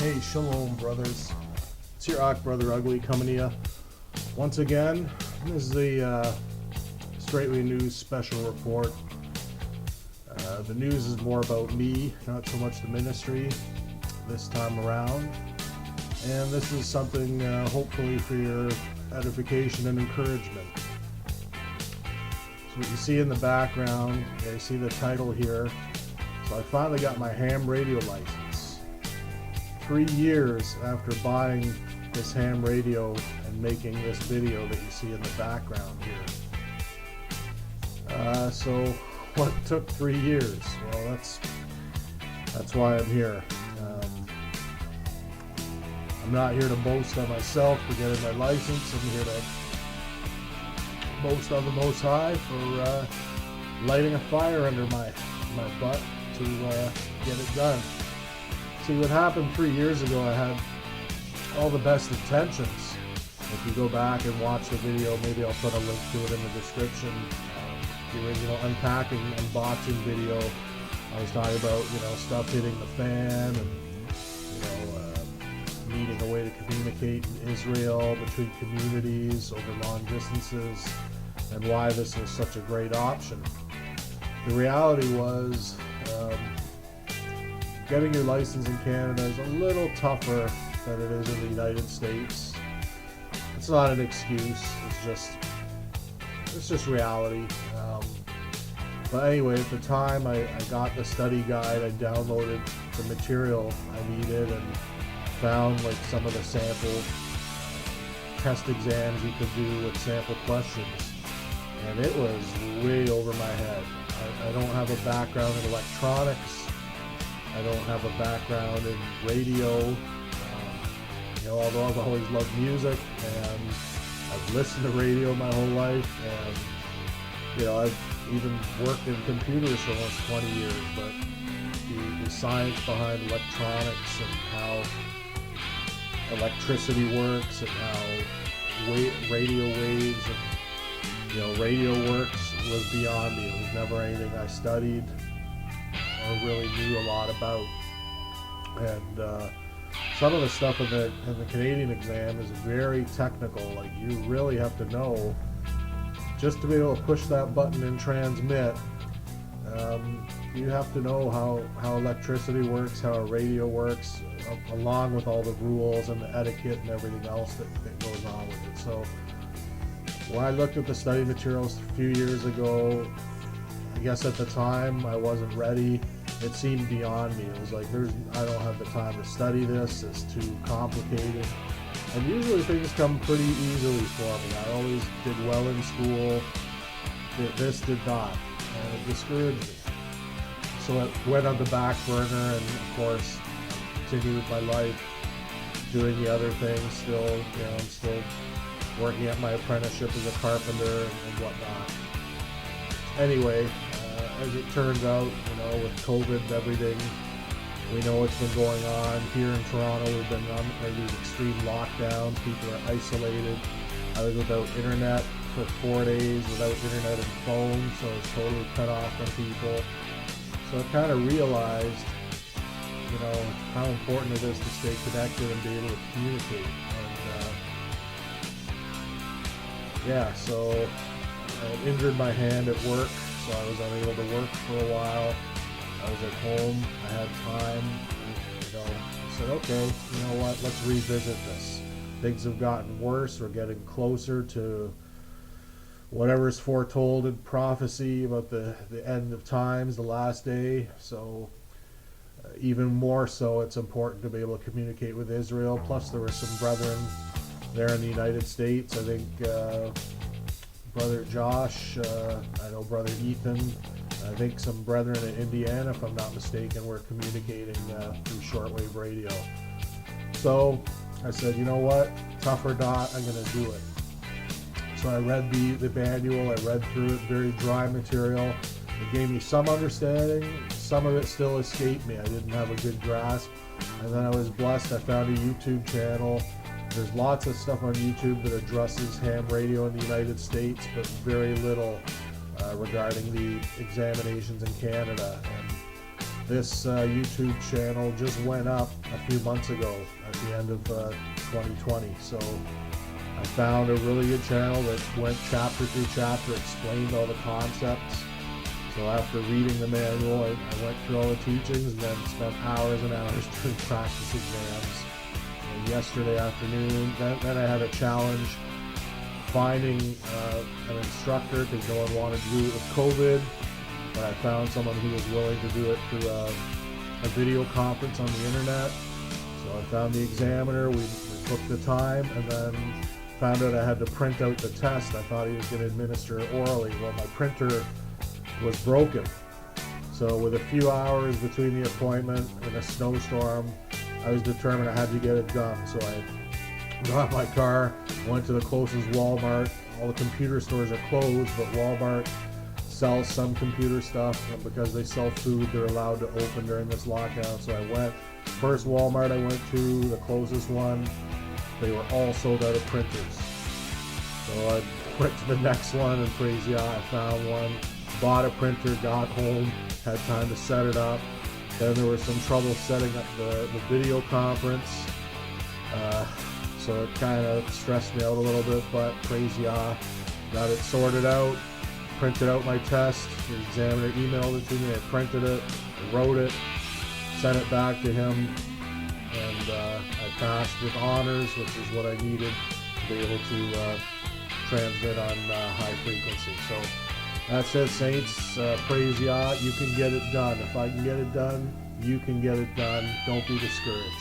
Hey, Shalom, brothers. It's your brother Ugly coming to you once again. This is the Straightway News special report. The news is more about me, not so much the ministry this time around. And this is something hopefully for your edification and encouragement. So what you see in the background, you see the title here. So I finally got my ham radio license. 3 years after buying this ham radio and making this video that you see in the background here. So what took 3 years? Well, that's why I'm here. I'm not here to boast on myself for getting my license. I'm here to boast on the Most High for lighting a fire under my butt to get it done. See, what happened 3 years ago, I had all the best intentions. If you go back and watch the video, maybe I'll put a link to it in the description. The original unpacking, unboxing video, I was talking about, stuff hitting the fan and, needing a way to communicate in Israel between communities over long distances and why this was such a great option. The reality was, getting your license in Canada is a little tougher than it is in the United States. It's not an excuse, it's just reality. But anyway, at the time I got the study guide, I downloaded the material I needed and found like some of the sample test exams you could do with sample questions. And it was way over my head. I don't have a background in electronics. I don't have a background in radio, although I've always loved music and I've listened to radio my whole life, and I've even worked in computers for almost 20 years, but the science behind electronics and how electricity works and how radio waves and radio works was beyond me. It was never anything I studied or really knew a lot about. And some of the stuff in the Canadian exam is very technical. Like, you really have to know, just to be able to push that button and transmit, you have to know how electricity works, how a radio works, along with all the rules and the etiquette and everything else that goes on with it. So when I looked at the study materials a few years ago, I guess at the time I wasn't ready. It seemed beyond me. It was like, I don't have the time to study this. It's too complicated. And usually things come pretty easily for me. I always did well in school. This did not, and it discouraged me. So it went on the back burner, and of course, continued my life doing the other things. Still, I'm still working at my apprenticeship as a carpenter and whatnot. Anyway, as it turns out, with COVID and everything, we know what's been going on. Here in Toronto, we've been on these extreme lockdowns. People are isolated. I was without internet for 4 days, without internet and phone, so I was totally cut off from people. So I kind of realized, how important it is to stay connected and be able to communicate. And so I injured my hand at work, so I was unable to work for a while. I was at home, I had time, I said, okay, you know what, let's revisit this. Things have gotten worse, we're getting closer to whatever's foretold in prophecy about the end of times, the last day. So even more so, it's important to be able to communicate with Israel. Plus there were some brethren there in the United States. I think Brother Josh, I know Brother Ethan, I think some brethren in Indiana, if I'm not mistaken, were communicating through shortwave radio. So I said, you know what, tough or not, I'm going to do it. So I read the manual, I read through it, very dry material. It gave me some understanding, some of it still escaped me. I didn't have a good grasp. And then I was blessed, I found a YouTube channel. There's lots of stuff on YouTube that addresses ham radio in the United States, but very little regarding the examinations in Canada. And This YouTube channel just went up a few months ago at the end of 2020. So I found a really good channel that went chapter through chapter, explained all the concepts. So after reading the manual, I went through all the teachings and then spent hours and hours doing practice exams. And yesterday afternoon, then I had a challenge finding an instructor because no one wanted to do it with COVID. But I found someone who was willing to do it through a video conference on the internet. So I found the examiner, we took the time, and then found out I had to print out the test. I thought he was going to administer it orally. Well, my printer was broken. So with a few hours between the appointment and a snowstorm, I was determined I had to get it done. So I got my car, went to the closest Walmart. All the computer stores are closed, but Walmart sells some computer stuff, and because they sell food, they're allowed to open during this lockdown. So I went, first Walmart I went to, the closest one, they were all sold out of printers. So I went to the next one, and praise Yah, I found one, bought a printer, got home, had time to set it up. Then there was some trouble setting up the video conference. So it kind of stressed me out a little bit, but praise Yah, got it sorted out. Printed out my test, the examiner emailed it to me, I printed it, I wrote it, sent it back to him, and I passed with honors, which is what I needed to be able to transmit on high frequency. So that's it, saints. Praise Yah, you can get it done. If I can get it done, you can get it done. Don't be discouraged.